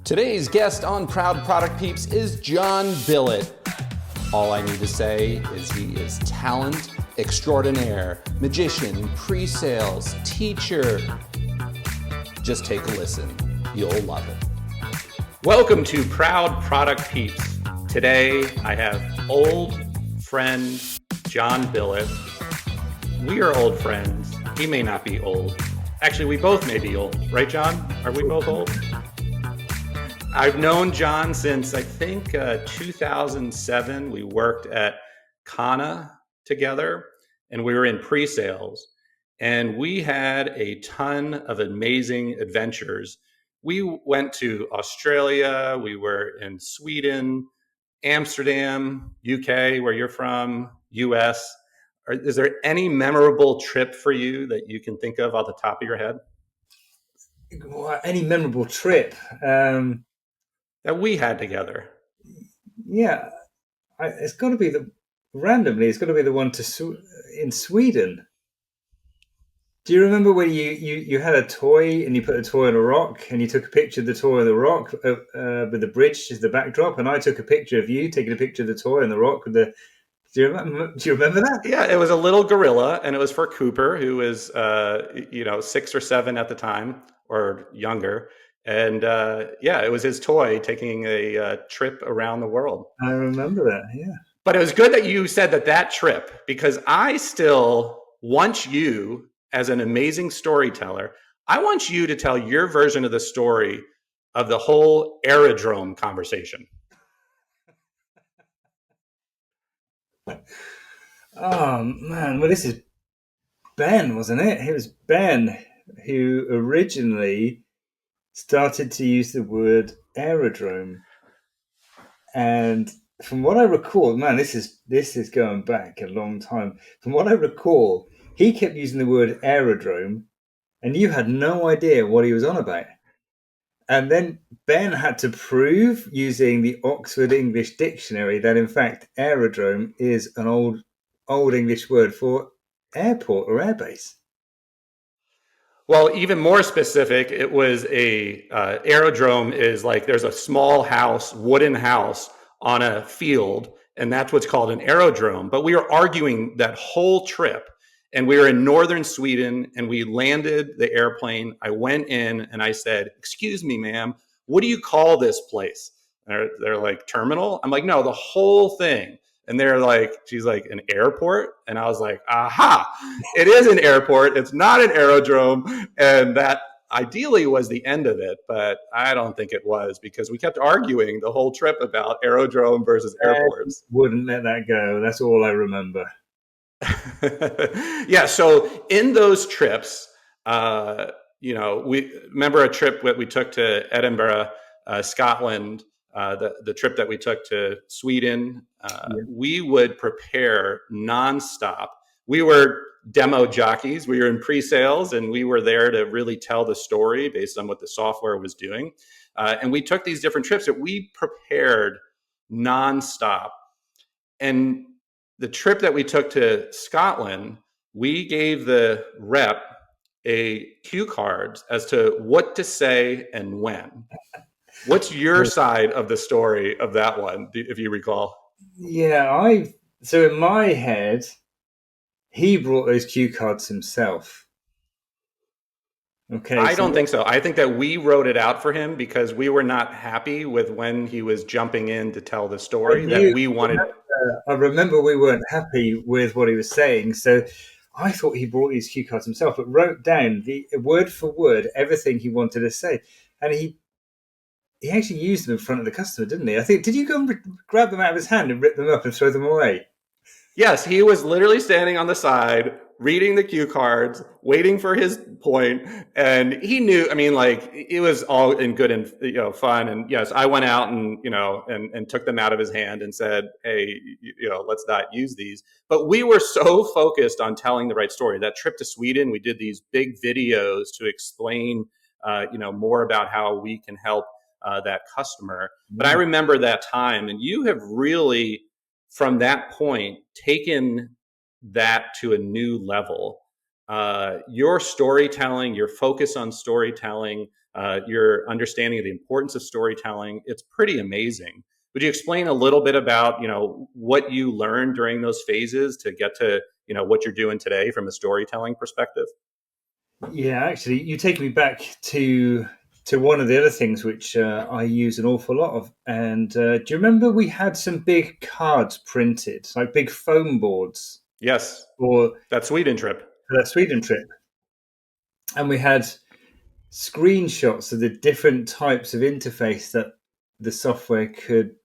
Today's guest on Proud Product Peeps is John Billett. All I need to say is he is talent extraordinaire, magician, pre-sales, teacher. Just take a listen. You'll love it. Welcome to Proud Product Peeps. Today I have old friend John Billett. We are old friends. He may not be old. Actually, we both may be old. Right, John? Are we both old? I've known John since, I think, 2007. We worked at Kana together, and we were in pre-sales. And we had a ton of amazing adventures. We went to Australia. We were in Sweden, Amsterdam, UK, where you're from, US. Is there any memorable trip for you that you can think of off the top of your head? Any memorable trip? That we had together. Yeah, it's got to be it's got to be the one in Sweden. Do you remember when you had a toy and you put a toy on a rock and you took a picture of the toy on the rock with the bridge as the backdrop, and I took a picture of you taking a picture of the toy on the rock with the. Do you remember that? Yeah, it was a little gorilla, and it was for Cooper, who was 6 or 7 at the time, or younger. And it was his toy taking a trip around the world. I remember that, yeah. But it was good that you said that trip, because I still want you, as an amazing storyteller, I want you to tell your version of the story of the whole aerodrome conversation. Oh, man. Well, this is Ben, wasn't it? It was Ben who originally started to use the word aerodrome. And from what I recall, man, this is going back a long time. From what I recall, he kept using the word aerodrome, and you had no idea what he was on about. And then Ben had to prove using the Oxford English Dictionary that, in fact, aerodrome is an old English word for airport or airbase. Well, even more specific, it was aerodrome is like there's a small house, wooden house on a field, and that's what's called an aerodrome. But we were arguing that whole trip, and we were in northern Sweden, and we landed the airplane. I went in and I said, "Excuse me, ma'am, what do you call this place?" They're like, "Terminal?" I'm like, "No, the whole thing." And they're like, she's like, "An airport?" And I was like, "Aha, it is an airport. It's not an aerodrome." And that ideally was the end of it, but I don't think it was, because we kept arguing the whole trip about aerodrome versus airports. Wouldn't let that go. That's all I remember. Yeah. So in those trips, we remember a trip that we took to Edinburgh, Scotland. The trip that we took to Sweden, we would prepare nonstop. We were demo jockeys. We were in pre-sales, and we were there to really tell the story based on what the software was doing. And we took these different trips that we prepared nonstop. And the trip that we took to Scotland, we gave the rep a cue card as to what to say and when. What's your side of the story of that one, if you recall? Yeah, so in my head, he brought those cue cards himself. Okay. I don't think so. I think that we wrote it out for him because we were not happy with when he was jumping in to tell the story that we wanted. I remember we weren't happy with what he was saying, so I thought he brought these cue cards himself, but wrote down the word for word everything he wanted to say, and he actually used them in front of the customer, didn't he? I think, did you go and grab them out of his hand and rip them up and throw them away? Yes, he was literally standing on the side, reading the cue cards, waiting for his point, and he knew. I mean, like, it was all in good and fun. And yes, I went out and and took them out of his hand and said, "Hey, let's not use these." But we were so focused on telling the right story. That trip to Sweden, we did these big videos to explain, more about how we can help that customer. But I remember that time, and you have really, from that point, taken that to a new level. Your storytelling, your focus on storytelling, your understanding of the importance of storytelling. It's pretty amazing. Would you explain a little bit about, what you learned during those phases to get to, what you're doing today from a storytelling perspective? Yeah, actually, you take me back to one of the other things which I use an awful lot of. And do you remember we had some big cards printed, like big foam boards Yes, for that Sweden trip. that Sweden trip, and we had screenshots of the different types of interface that the software could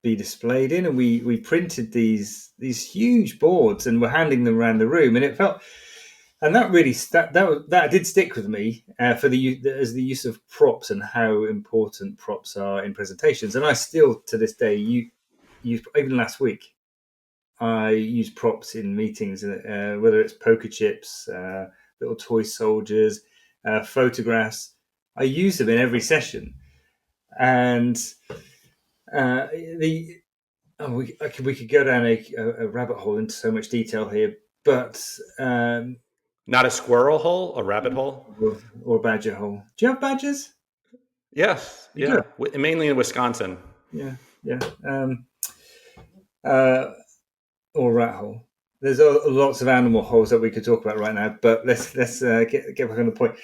be displayed in, and we printed these huge boards and we're handing them around the room, and it felt, and that really that did stick with me for as the use of props and how important props are in presentations. And I still to this day use, even last week I use props in meetings, whether it's poker chips, little toy soldiers, photographs. I use them in every session, and the we could go down a rabbit hole into so much detail here, but Not a squirrel hole, a rabbit hole. or badger hole. Do you have badgers? Yes, You do. yeah, mainly in Wisconsin. Yeah, yeah. Uh, or rat hole. There's lots of animal holes that we could talk about right now, but let's get back on the point.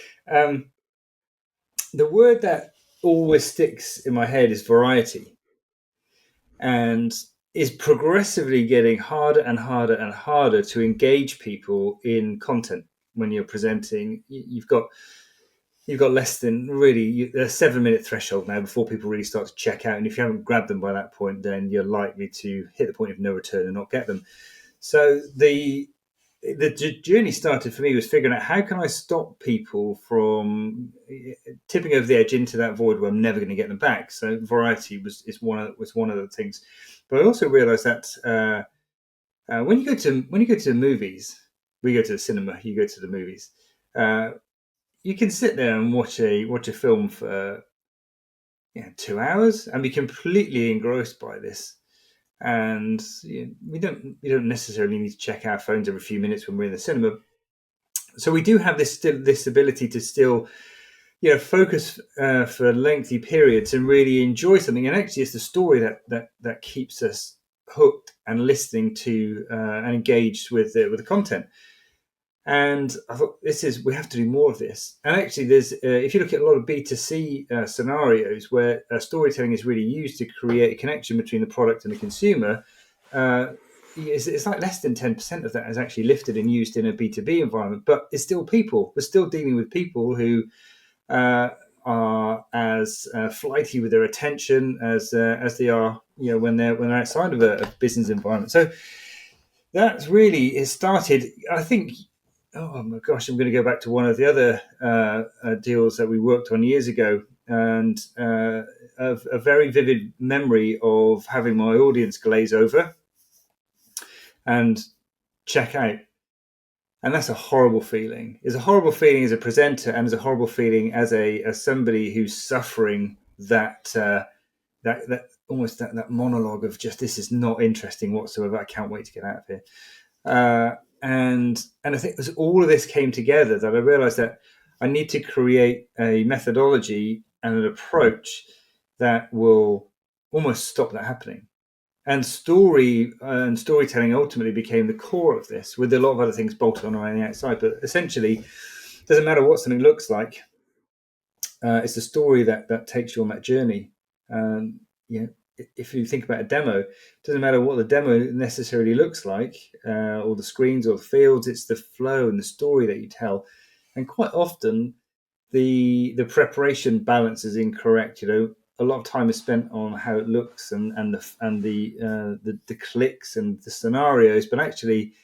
The word that always sticks in my head is variety, and is progressively getting harder and harder and harder to engage people in content when you're presenting. You've got less than really a 7-minute threshold now before people really start to check out, and if you haven't grabbed them by that point, then you're likely to hit the point of no return and not get them. So the journey started for me was figuring out how can I stop people from tipping over the edge into that void where I'm never going to get them back. So variety was one of the things. But I also realised that when you go to movies, we go to the cinema, you go to the movies. You can sit there and watch a film for 2 hours and be completely engrossed by this. And we don't necessarily need to check our phones every few minutes when we're in the cinema. So we do have this ability to still focus for lengthy periods and really enjoy something. And actually, it's the story that keeps us hooked and listening to and engaged with the content. And I thought we have to do more of this. And actually, there's if you look at a lot of B2C scenarios where storytelling is really used to create a connection between the product and the consumer, it's like less than 10% of that is actually lifted and used in a B2B environment. But it's still people. We're still dealing with people who are as flighty with their attention as they are, when they're outside of a business environment. So that's really it started. I think. Oh my gosh, I'm going to go back to one of the other deals that we worked on years ago, and a very vivid memory of having my audience glaze over and check out. And that's a horrible feeling. It's a horrible feeling as a presenter, and it's a horrible feeling as somebody who's suffering that almost that monologue of just, this is not interesting whatsoever. I can't wait to get out of here. And I think as all of this came together, that I realized that I need to create a methodology and an approach that will almost stop that happening. And storytelling ultimately became the core of this, with a lot of other things bolted on around the outside. But essentially, it doesn't matter what something looks like. It's the story that takes you on that journey. If you think about a demo, it doesn't matter what the demo necessarily looks like, or the screens or the fields. It's the flow and the story that you tell. And quite often, the preparation balance is incorrect. A lot of time is spent on how it looks and the clicks and the scenarios, but actually,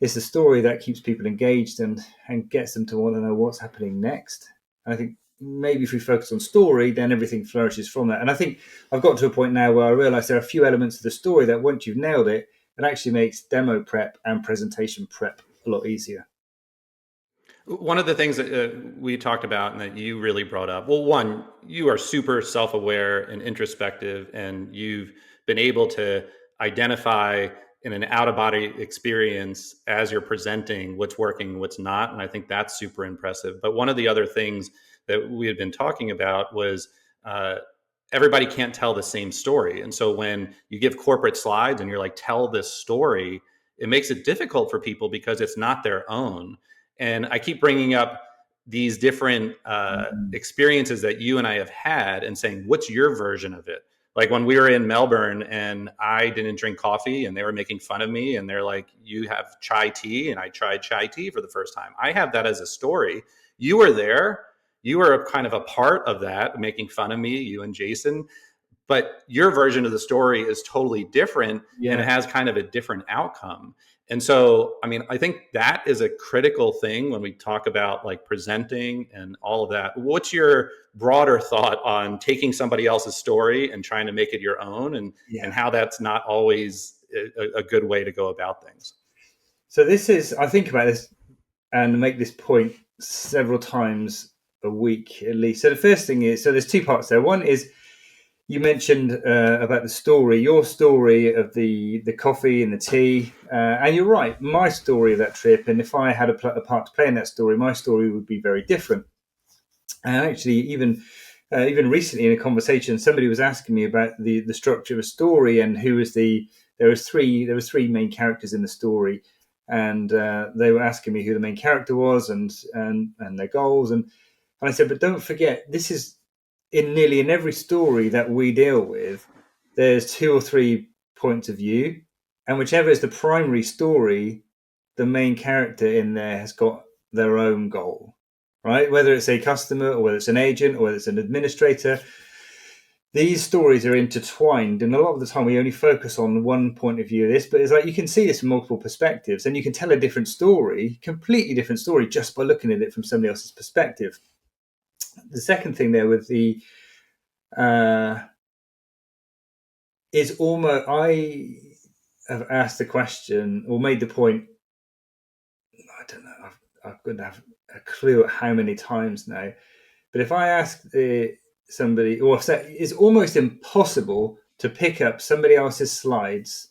it's the story that keeps people engaged and gets them to want to know what's happening next. And I think maybe if we focus on story, then everything flourishes from that. And I think I've got to a point now where I realize there are a few elements of the story that once you've nailed it, it actually makes demo prep and presentation prep a lot easier. One of the things that we talked about and that you really brought up, well, one, you are super self-aware and introspective, and you've been able to identify in an out-of-body experience as you're presenting what's working and what's not. And I think that's super impressive. But one of the other things that we had been talking about was everybody can't tell the same story. And so when you give corporate slides and you're like, tell this story, it makes it difficult for people because it's not their own. And I keep bringing up these different experiences that you and I have had and saying, what's your version of it? Like when we were in Melbourne and I didn't drink coffee and they were making fun of me and they're like, you have chai tea, and I tried chai tea for the first time. I have that as a story. You were there. You were kind of a part of that, making fun of me, you and Jason. But your version of the story is totally different and it Yeah. has kind of a different outcome. And so, I mean, I think that is a critical thing when we talk about like presenting and all of that. What's your broader thought on taking somebody else's story and trying to make it your own, and Yeah. how that's not always a good way to go about things? So this is, I think about this and make this point several times a week at least. So the first thing is, so there's two parts there. One is you mentioned about the story, your story of the coffee and the tea, and you're right. My story of that trip, and if I had a part to play in that story, my story would be very different. And actually, even recently in a conversation, somebody was asking me about the structure of a story and who was the there was three main characters in the story, and they were asking me who the main character was and their goals, and I said, but don't forget, this is in every story that we deal with, there's two or three points of view, and whichever is the primary story, the main character in there has got their own goal, right? Whether it's a customer or whether it's an agent or whether it's an administrator, these stories are intertwined, and a lot of the time we only focus on one point of view of this, but it's like you can see this from multiple perspectives, and you can tell a different story, completely different story, just by looking at it from somebody else's perspective. The second thing there with the is almost, I have asked the question or made the point, I don't know, I've got to have a clue at how many times now, but if I ask somebody, or it's almost impossible to pick up somebody else's slides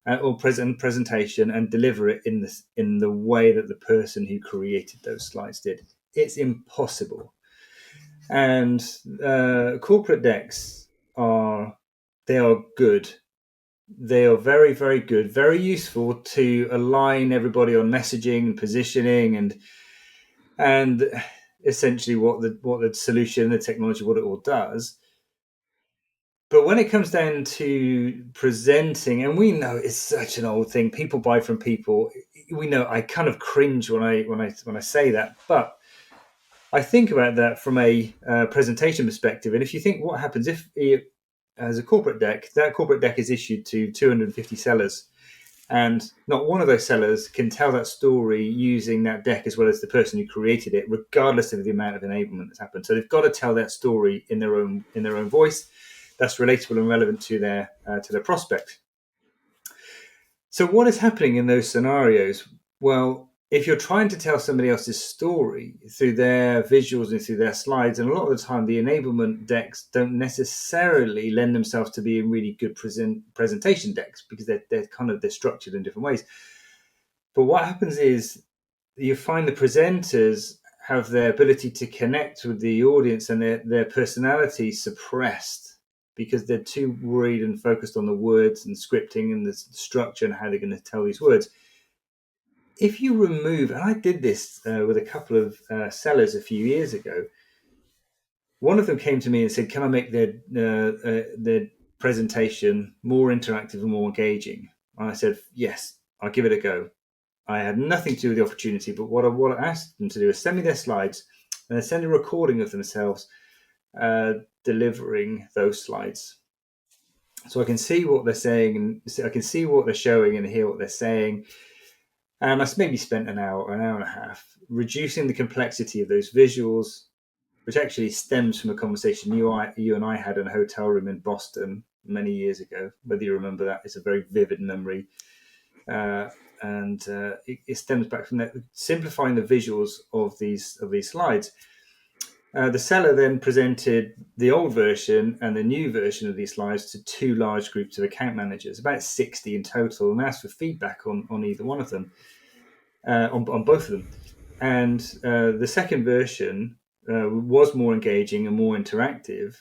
or presentation and deliver it in the way that the person who created those slides did. It's impossible. And corporate decks are good. They are very, very good, very useful to align everybody on messaging and positioning and essentially what the solution, the technology, what it all does. But when it comes down to presenting, and we know it's such an old thing, people buy from people. We know I kind of cringe when I say that, but I think about that from a presentation perspective. And if you think what happens if as a corporate deck, that corporate deck is issued to 250 sellers, and not one of those sellers can tell that story using that deck as well as the person who created it, regardless of the amount of enablement that's happened. So they've got to tell that story in their own voice that's relatable and relevant to their prospect. So what is happening in those scenarios? Well, if you're trying to tell somebody else's story through their visuals and through their slides, and a lot of the time the enablement decks don't necessarily lend themselves to being really good presentation decks because they're structured in different ways. But what happens is you find the presenters have their ability to connect with the audience and their personality suppressed because they're too worried and focused on the words and scripting and the structure and how they're going to tell these words. If you remove, and I did this with a couple of sellers a few years ago, one of them came to me and said, can I make their presentation more interactive and more engaging? And I said, yes, I'll give it a go. I had nothing to do with the opportunity, but what I asked them to do is send me their slides and then send a recording of themselves delivering those slides. So I can see what they're saying and I can see what they're showing and hear what they're saying. And I maybe spent an hour and a half reducing the complexity of those visuals, which actually stems from a conversation you and I had in a hotel room in Boston many years ago. Whether you remember that, it's a very vivid memory. It stems back from that, simplifying the visuals of these slides. The seller then presented the old version and the new version of these slides to two large groups of account managers, about 60 in total, and asked for feedback on either one of them, on both of them. And the second version was more engaging and more interactive.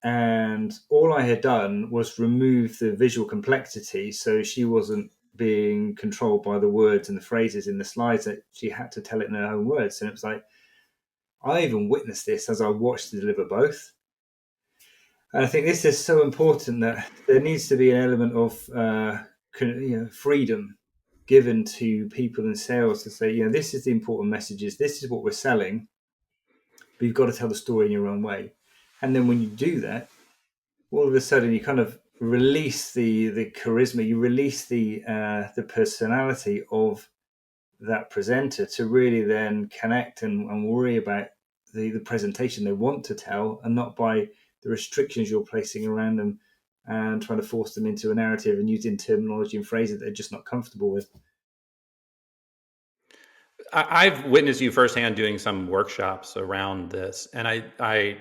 And all I had done was remove the visual complexity, so she wasn't being controlled by the words and the phrases in the slides, that she had to tell it in her own words. And it was like, I even witnessed this as I watched her deliver both. And I think this is so important, that there needs to be an element of freedom given to people in sales to say, this is the important messages, this is what we're selling, but you've got to tell the story in your own way. And then when you do that, all of a sudden you kind of release the charisma, you release the personality of that presenter to really then connect and worry about the presentation they want to tell, and not by the restrictions you're placing around them and trying to force them into a narrative and using terminology and phrases that they're just not comfortable with. I've witnessed you firsthand doing some workshops around this, and I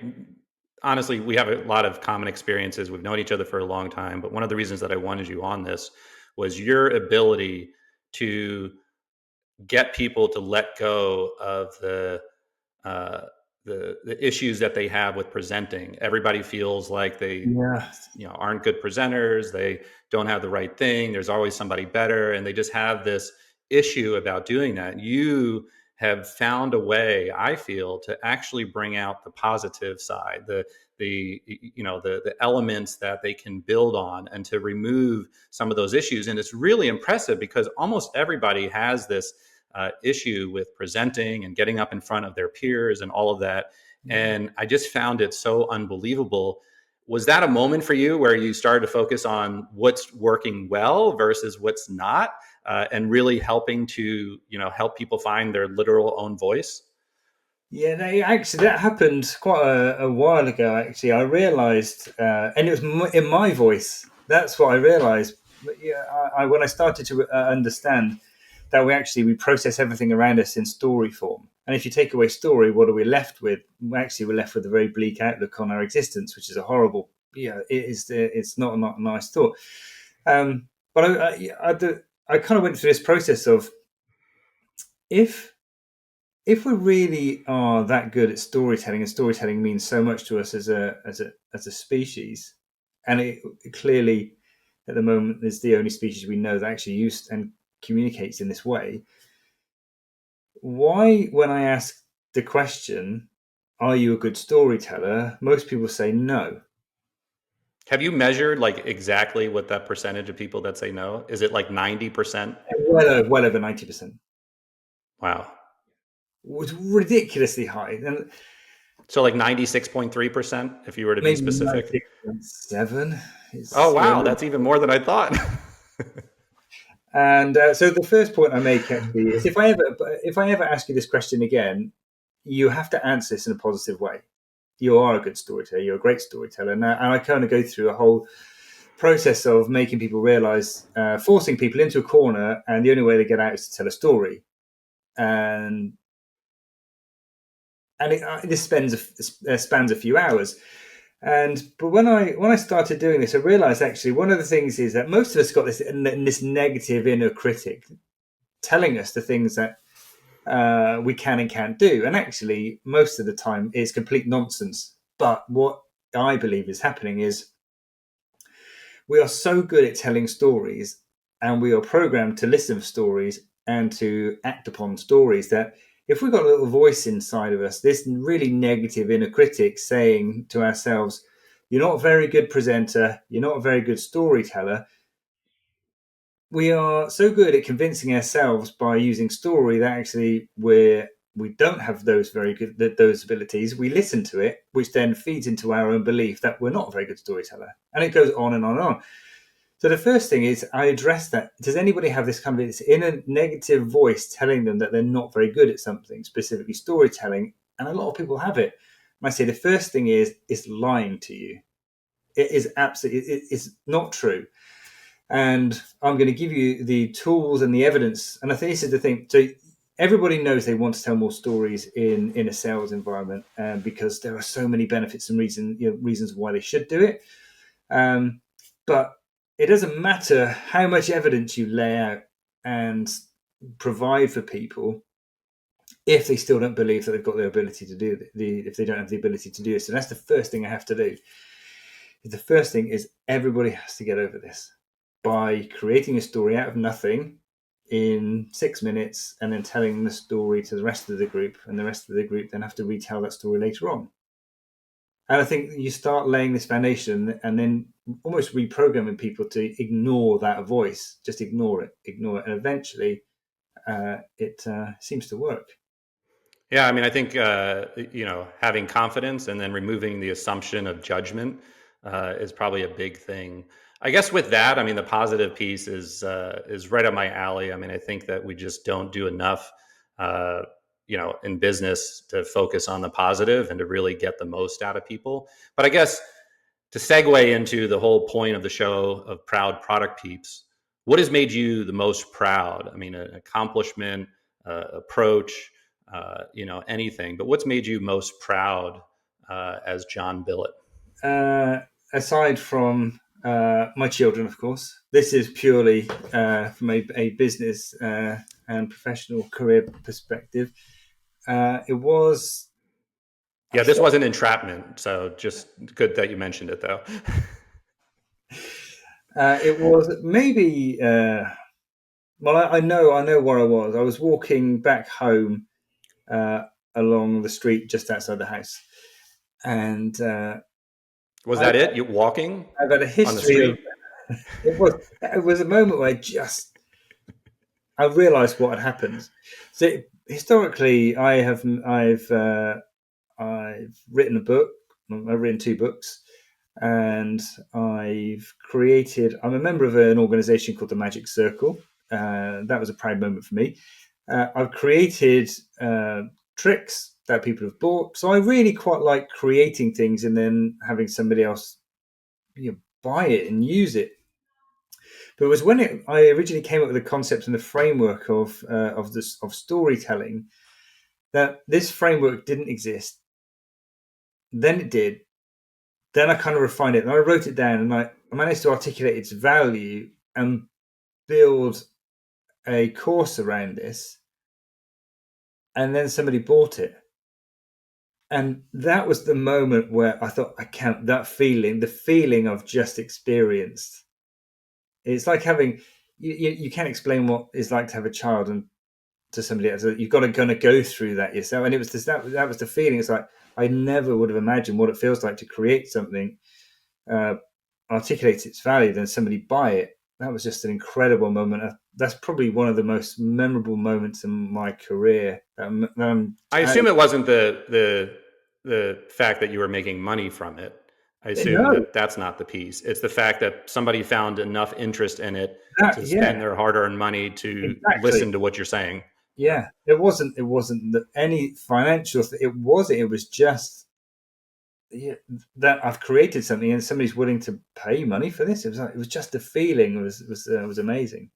honestly, we have a lot of common experiences. We've known each other for a long time, but one of the reasons that I wanted you on this was your ability to get people to let go of uh, the issues that they have with presenting. Everybody feels like they Yeah. aren't good presenters. They don't have the right thing. There's always somebody better, and they just have this issue about doing that. You have found a way, I feel, to actually bring out the positive side, the elements that they can build on, and to remove some of those issues. And it's really impressive because almost everybody has this issue with presenting and getting up in front of their peers and all of that. And I just found it so unbelievable. Was that a moment for you where you started to focus on what's working well versus what's not, and really helping to help people find their literal own voice? Yeah, that happened quite a while ago. Actually, I realised, and it was in my voice. That's what I realised. Yeah, when I started to understand that we process everything around us in story form, and if you take away story, what are we left with? Actually, we're left with a very bleak outlook on our existence, which is a horrible. Yeah, it is. It's not a nice thought. But I kind of went through this process of, if we really are that good at storytelling, and storytelling means so much to us as a species, and it clearly at the moment is the only species we know that actually uses and communicates in this way. Why, when I ask the question, "Are you a good storyteller?" most people say no. Have you measured like exactly what that percentage of people that say no? Is it like 90%? Well over 90%. Wow. It's ridiculously high, and So like 96.3%, if you were to be maybe specific. 96.7 Oh, is wow. That's even more than I thought. And so the first point I make actually is, if I ever ask you this question again, you have to answer this in a positive way. You are a good storyteller. You're a great storyteller. And I kind of go through a whole process of making people realize, forcing people into a corner, and the only way they get out is to tell a story. And this spans a few hours. But when I started doing this, I realized actually one of the things is that most of us got this negative inner critic telling us the things that we can and can't do. And actually, most of the time, it's complete nonsense. But what I believe is happening is, we are so good at telling stories, and we are programmed to listen to stories and to act upon stories, that if we've got a little voice inside of us, this really negative inner critic saying to ourselves, "You're not a very good presenter, you're not a very good storyteller," we are so good at convincing ourselves by using story that actually we don't have those abilities. We listen to it, which then feeds into our own belief that we're not a very good storyteller, and it goes on and on and on. So the first thing is, I address that. Does anybody have this kind of this inner negative voice telling them that they're not very good at something, specifically storytelling? And a lot of people have it. And I say the first thing is, it's lying to you. It is absolutely, it's not true. And I'm going to give you the tools and the evidence. And I think this is the thing. So everybody knows they want to tell more stories in a sales environment, because there are so many benefits and reasons why they should do it. But it doesn't matter how much evidence you lay out and provide for people if they still don't believe that they've got the ability to do if they don't have the ability to do it. So that's the first thing I have to do. The first thing is everybody has to get over this by creating a story out of nothing in 6 minutes and then telling the story to the rest of the group, and the rest of the group then have to retell that story later on. And I think you start laying this foundation and then almost reprogramming people to ignore that voice, just ignore it. And eventually it seems to work. Yeah, I mean, I think having confidence and then removing the assumption of judgment is probably a big thing. I guess with that, I mean, the positive piece is right up my alley. I mean, I think that we just don't do enough, uh, in business to focus on the positive and to really get the most out of people. But I guess to segue into the whole point of the show of proud product peeps, what has made you the most proud? I mean, an accomplishment, approach, anything. But what's made you most proud as John Billett? Aside from my children, of course, this is purely from a business and professional career perspective. It was. Yeah, this wasn't entrapment, so just good that you mentioned it, though. It was maybe. Well, I know where I was. I was walking back home along the street just outside the house, and Was that it? You walking I've had a on the history of. street? It was a moment where I realised what had happened. So historically, I've written a book. I've written 2 books, and I'm a member of an organisation called the Magic Circle. That was a proud moment for me. I've created tricks that people have bought, so I really quite like creating things and then having somebody else buy it and use it. But it was when I originally came up with the concept and the framework of storytelling, that this framework didn't exist. Then it did. Then I kind of refined it and I wrote it down, and I managed to articulate its value and build a course around this. And then somebody bought it. And that was the moment where I thought, the feeling I've just experienced. It's like having, you can't explain what it's like to have a child and to somebody else. You've got to kind of go through that yourself. And it was that was the feeling. It's like, I never would have imagined what it feels like to create something, articulate its value, then somebody buy it. That was just an incredible moment. That's probably one of the most memorable moments in my career. I assume it wasn't the fact that you were making money from it. I assume No, that that's not the piece. It's the fact that somebody found enough interest in it to yeah, spend their hard-earned money to exactly. listen to what you're saying. Yeah, it wasn't. It wasn't any financial. It wasn't. It was just that I've created something and somebody's willing to pay money for this. It was just the feeling. It was amazing.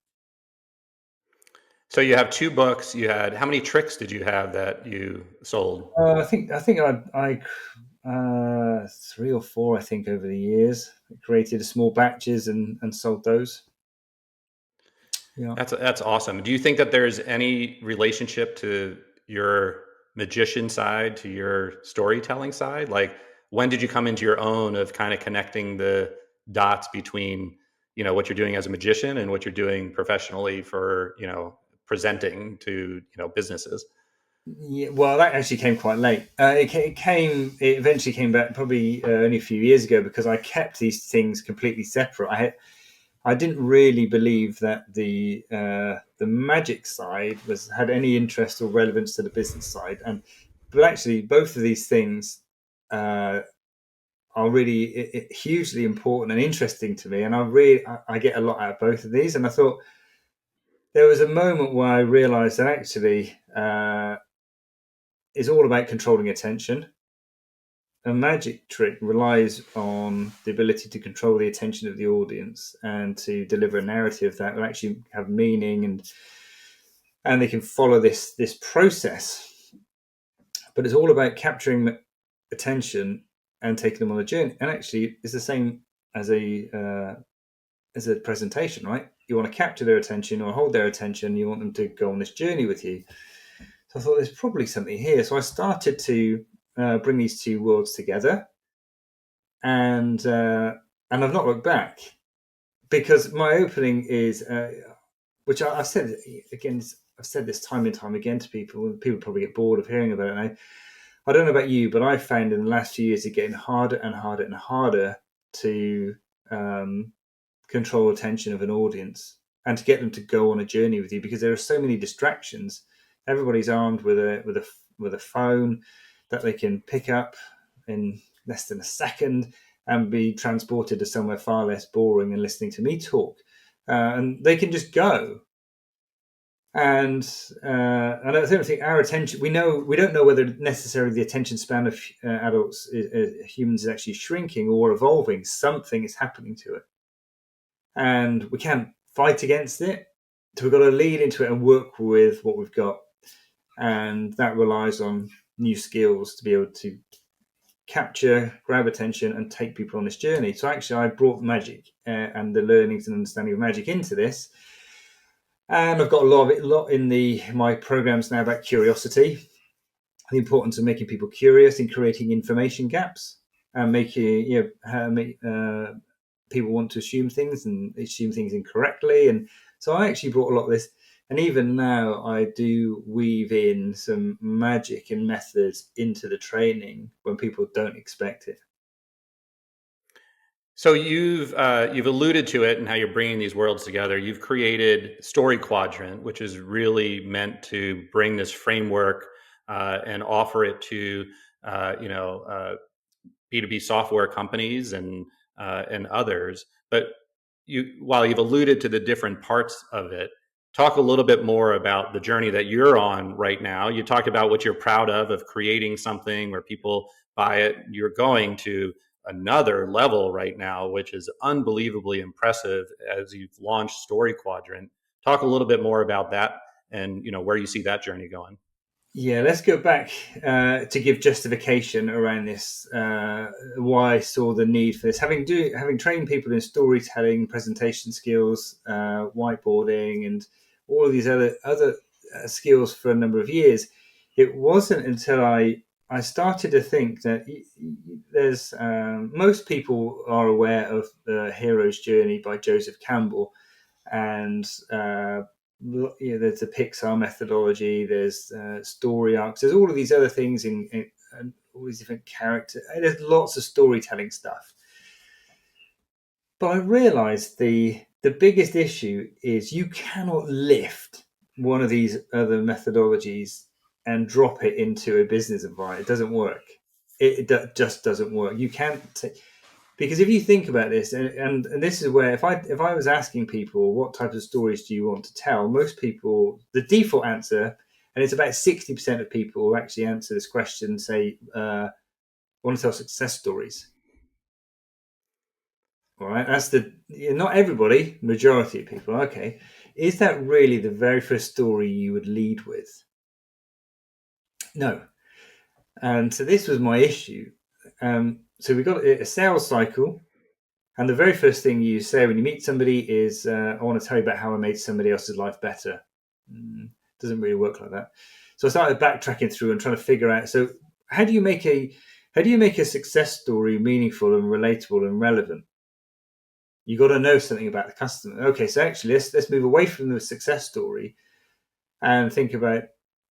So you have 2 books. You had how many tricks did you have that you sold? I 3 or 4. I think over the years, I created small batches and sold those. Yeah. That's awesome. Do you think that there's any relationship to your magician side to your storytelling side? Like, when did you come into your own of kind of connecting the dots between, what you're doing as a magician and what you're doing professionally for, presenting to, businesses? Yeah, well, that actually came quite late. It eventually came back probably only a few years ago because I kept these things completely separate. I didn't really believe that the magic side had any interest or relevance to the business side, but actually both of these things are really hugely important and interesting to me, and I get a lot out of both of these. And I thought there was a moment where I realised that actually it's all about controlling attention. A magic trick relies on the ability to control the attention of the audience and to deliver a narrative that will actually have meaning, and they can follow this process. But it's all about capturing attention and taking them on a journey. And actually, it's the same as a presentation, right? You want to capture their attention or hold their attention. You want them to go on this journey with you. So I thought there's probably something here. So I started to bring these two worlds together, and I've not looked back, because my opening is, which I've said again. I've said this time and time again to people. People probably get bored of hearing about it. And I don't know about you, but I've found in the last few years it's getting harder and harder and harder to control attention of an audience and to get them to go on a journey with you, because there are so many distractions. Everybody's armed with a phone that they can pick up in less than a second and be transported to somewhere far less boring than listening to me talk. And they can just go. And I don't think our attention, we don't know whether necessarily the attention span of adults, humans, is actually shrinking or evolving. Something is happening to it, and we can't fight against it. So we've got to lead into it and work with what we've got, and that relies on new skills to be able to capture, grab attention, and take people on this journey. So actually, I brought magic and the learnings and understanding of magic into this. And I've got a lot in my programs now about curiosity, the importance of making people curious in creating information gaps, and making people want to assume things and assume things incorrectly. And so I actually brought a lot of this, and even now I do weave in some magic and methods into the training when people don't expect it. So you've alluded to it and how you're bringing these worlds together. You've created Story Quadrant, which is really meant to bring this framework and offer it to B2B software companies and others. But while you've alluded to the different parts of it, talk a little bit more about the journey that you're on right now. You talked about what you're proud of creating something where people buy it. You're going to another level right now, which is unbelievably impressive as you've launched Story Quadrant. Talk a little bit more about that and where you see that journey going. Yeah, let's go back to give justification around this. Why I saw the need for this, having trained people in storytelling, presentation skills, whiteboarding, and all of these other skills for a number of years. It wasn't until I started to think that there's most people are aware of the Hero's Journey by Joseph Campbell, and there's the Pixar methodology, there's story arcs, there's all of these other things in all these different characters. There's lots of storytelling stuff. But I realized the biggest issue is you cannot lift one of these other methodologies and drop it into a business environment. It doesn't work. It just doesn't work. You can't because if you think about this, and this is where if I was asking people what types of stories do you want to tell, most people, the default answer, and it's about 60% of people who actually answer this question, say, I want to tell success stories. All right, that's not everybody, majority of people. Okay, is that really the very first story you would lead with? No. And so this was my issue. So we got a sales cycle. And the very first thing you say when you meet somebody is, I want to tell you about how I made somebody else's life better. Doesn't really work like that. So I started backtracking through and trying to figure out, so how do you make a success story meaningful and relatable and relevant? You got to know something about the customer. Okay, so actually let's move away from the success story and think about,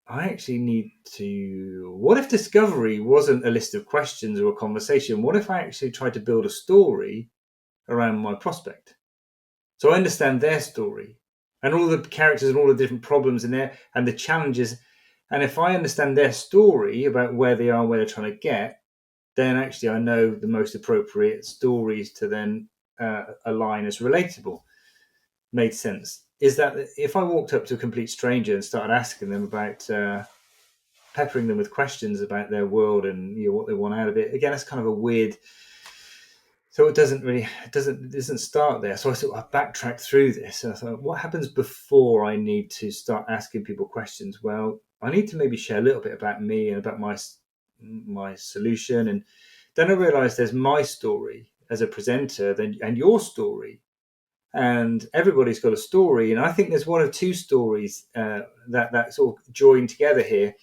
I actually need to, what if discovery wasn't a list of questions or a conversation? What if I actually tried to build a story around my prospect? So I understand their story and all the characters and all the different problems in there and the challenges. And if I understand their story about where they are, where they're trying to get, then actually I know the most appropriate stories to then align as relatable. Made sense. Is that if I walked up to a complete stranger and started asking them about, peppering them with questions about their world and what they want out of it, again, that's kind of a weird. So it doesn't start there. So I sort of backtracked through this and I thought, what happens before I need to start asking people questions? Well, I need to maybe share a little bit about me and about my solution. And then I realized there's my story as a presenter and your story and everybody's got a story. And I think there's one of two stories that sort of join together here.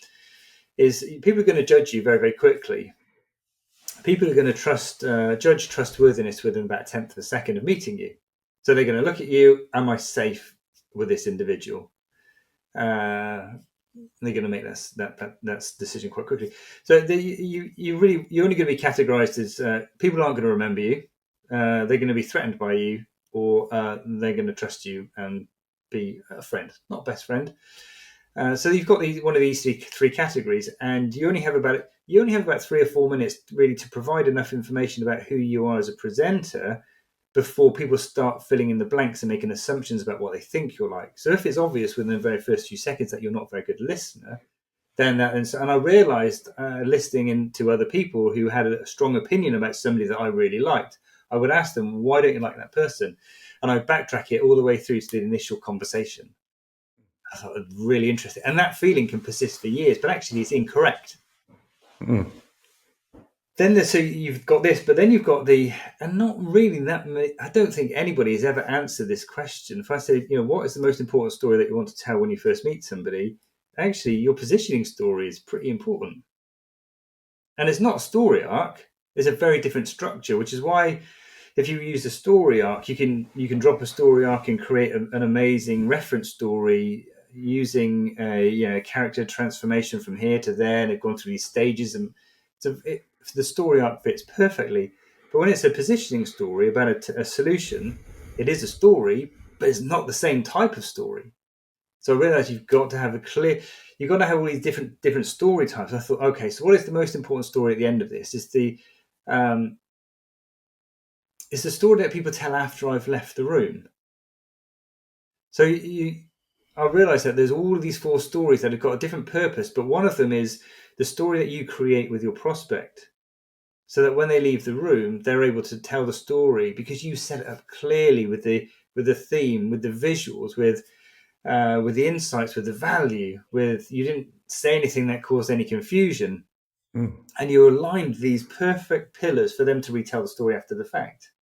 Is people are going to judge you very, very quickly. People are going to judge trustworthiness within about a tenth of a second of meeting you. So they're going to look at you. Am I safe with this individual? They're going to make that decision quite quickly. So you're only going to be categorized as people aren't going to remember you. They're going to be threatened by you, or they're going to trust you and be a friend, not best friend. So you've got one of these three categories, and you only have about 3 or 4 minutes really to provide enough information about who you are as a presenter before people start filling in the blanks and making assumptions about what they think you're like. So if it's obvious within the very first few seconds that you're not a very good listener, and I realized listening into other people who had a strong opinion about somebody that I really liked, I would ask them, why don't you like that person? And I'd backtrack it all the way through to the initial conversation. I thought it was really interesting. And that feeling can persist for years, but actually it's incorrect. Mm. Then so you've got this, but then you've got and not really that many. I don't think anybody has ever answered this question. If I say, what is the most important story that you want to tell when you first meet somebody? Actually, your positioning story is pretty important. And it's not a story arc. It's a very different structure, which is why if you use a story arc, you can drop a story arc and create an amazing reference story using a character transformation from here to there, and they've gone through these stages, and the story arc fits perfectly. But when it's a positioning story about a solution, it is a story, but it's not the same type of story. So I realized you've got to have all these different story types. I thought, okay, so what is the most important story at the end of this? It's the story that people tell after I've left the room. So I realized that there's all of these 4 stories that have got a different purpose, but one of them is the story that you create with your prospect, so that when they leave the room, they're able to tell the story because you set it up clearly with the theme, with the visuals, with the insights, with the value, you didn't say anything that caused any confusion, and you aligned these perfect pillars for them to retell the story after the fact.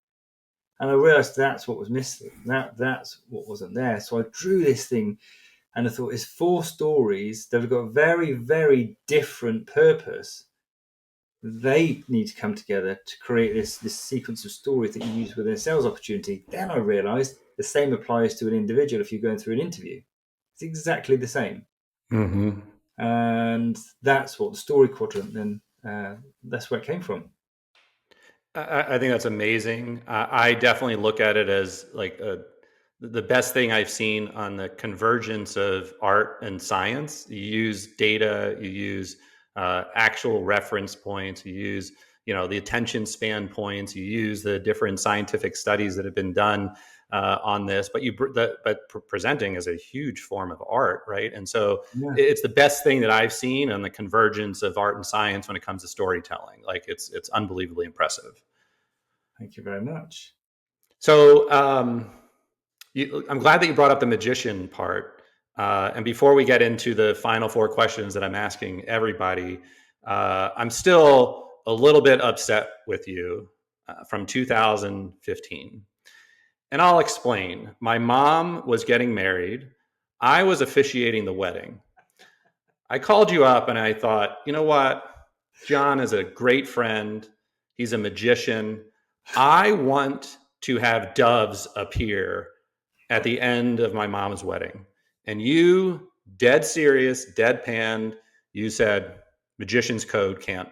And I realized that's what was missing. That's what wasn't there. So I drew this thing, and I thought it's 4 stories that have got a very, very different purpose. They need to come together to create this sequence of stories that you use within a sales opportunity. Then I realized the same applies to an individual if you're going through an interview. It's exactly the same. Mm-hmm. And that's what the story quadrant, then that's where it came from. I think that's amazing. I definitely look at it as like the best thing I've seen on the convergence of art and science. You use data, you use actual reference points, you use the attention span points, you use the different scientific studies that have been done on this. But presenting is a huge form of art, right? And so it's the best thing that I've seen on the convergence of art and science when it comes to storytelling. Like it's unbelievably impressive. Thank you very much. So I'm glad that you brought up the magician part. And before we get into the final 4 questions that I'm asking everybody, I'm still a little bit upset with you from 2015. And I'll explain. My mom was getting married. I was officiating the wedding. I called you up and I thought, you know what? John is a great friend. He's a magician. I want to have doves appear at the end of my mom's wedding. And you, dead serious, deadpan, you said, magician's code can't.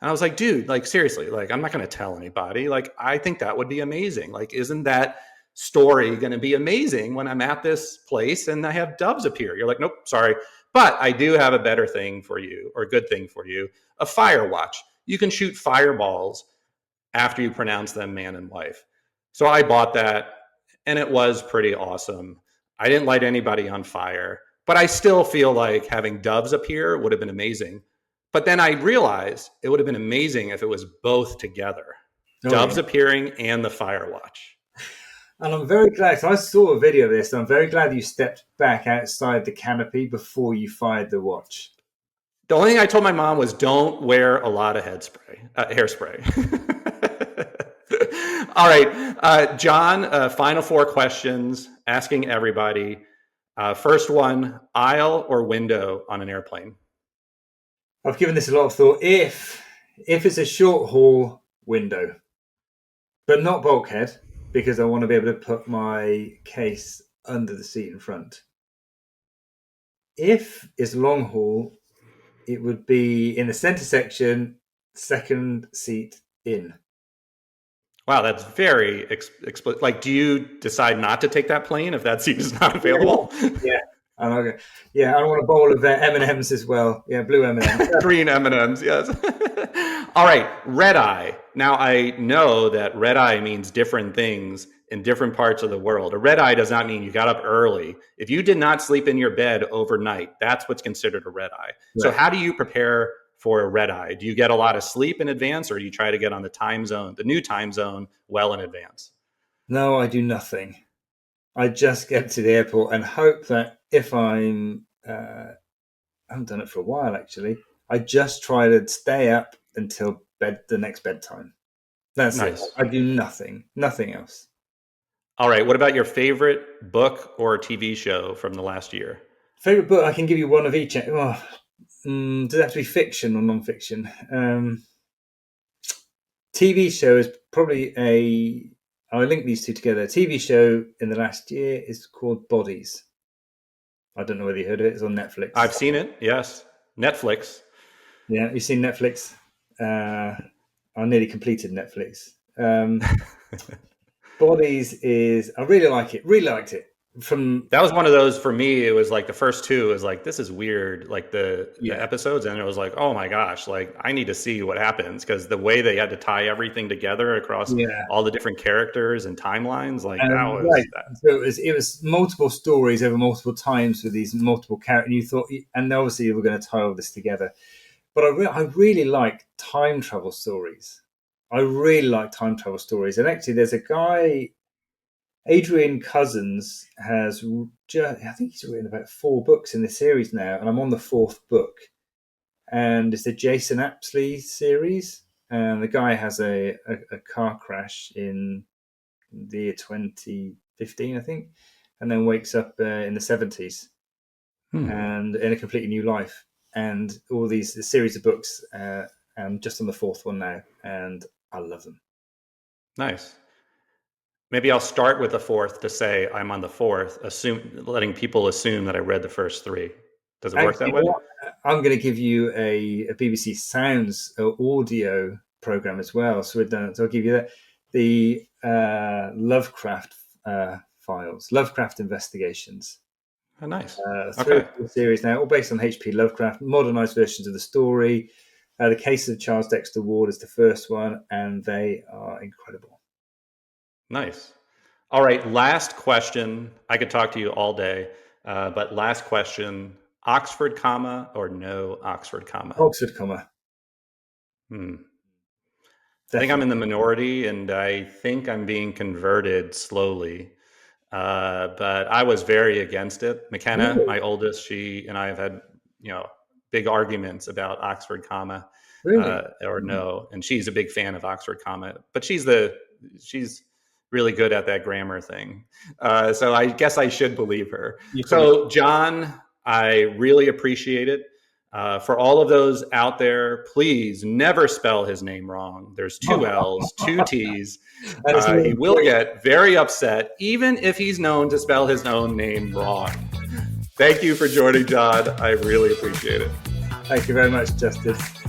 And I was like, dude, like seriously, like I'm not going to tell anybody. Like I think that would be amazing. Like, isn't that story going to be amazing when I'm at this place and I have doves appear? You're like, nope, sorry. But I do have a better thing for you, or a good thing for you, a fire watch. You can shoot fireballs after you pronounce them man and wife. So I bought that, and it was pretty awesome. I didn't light anybody on fire, but I still feel like having doves appear would have been amazing. But then I realized it would have been amazing if it was both together, doves appearing and the fire watch. And I'm very glad, so I saw a video of this, and I'm very glad you stepped back outside the canopy before you fired the watch. The only thing I told my mom was don't wear a lot of hairspray. All right, John, final 4 questions asking everybody. First one, aisle or window on an airplane? I've given this a lot of thought. If it's a short haul, window, but not bulkhead, because I want to be able to put my case under the seat in front. If it's long haul, it would be in the center section, second seat in. Wow, that's very explicit. Like, do you decide not to take that plane if that seat is not available? Yeah. And I want a bowl of M&Ms as well. Yeah, blue M&Ms. Green M&Ms, yes. All right, red eye. Now, I know that red eye means different things in different parts of the world. A red eye does not mean you got up early. If you did not sleep in your bed overnight, that's what's considered a red eye. Right. So how do you prepare for a red eye? Do you get a lot of sleep in advance, or do you try to get on the new time zone well in advance? No, I do nothing. I just get to the airport and hope that if I haven't done it for a while, actually, I just try to stay up until the next bedtime. That's nice. It. I do nothing else. All right. What about your favorite book or TV show from the last year? Favorite book? I can give you one of each. Does it have to be fiction or non-fiction? TV show is probably I'll link these two together. A TV show in the last year is called Bodies. I don't know whether you heard of it. It's on Netflix. I've seen it. Yes. Netflix. Yeah. You've seen Netflix? I nearly completed Netflix. Bodies I really like it. Really liked it. That was one of those for me. It was like the first 2 was like, this is weird, like the episodes, and it was like, oh my gosh, like I need to see what happens, because the way they had to tie everything together across all the different characters and timelines, like that was right. So it was multiple stories over multiple times with these multiple characters, and you thought, and obviously you were going to tie all this together. But I really like time travel stories. And actually, there's a guy, Adrian Cousins, I think he's written about 4 books in this series now, and I'm on the 4th book. And it's the Jason Apsley series. And the guy has a car crash in the year 2015, I think, and then wakes up in the 70s and in a completely new life. And all the series of books, I'm just on the 4th one now, and I love them. Nice. Maybe I'll start with the 4th to say I'm on the 4th, letting people assume that I read the first 3. Does it work that way? I'm going to give you a BBC Sounds audio program as well. So I'll give you that. The Lovecraft files, Lovecraft Investigations. Oh, nice. 3 series now, all based on H.P. Lovecraft, modernized versions of the story. The Case of Charles Dexter Ward is the first one, and they are incredible. Nice. All right, last question. I could talk to you all day, but last question, Oxford comma or no Oxford comma? Oxford comma. I think I'm in the minority, and I think I'm being converted slowly. But I was very against it. McKenna, my oldest, she and I have had, big arguments about Oxford comma or no. And she's a big fan of Oxford comma, but she's really good at that grammar thing. So I guess I should believe her. So John, I really appreciate it. For all of those out there, please never spell his name wrong. There's 2 L's, 2 T's. He will get very upset, even if he's known to spell his own name wrong. Thank you for joining, John. I really appreciate it. Thank you very much, Justice.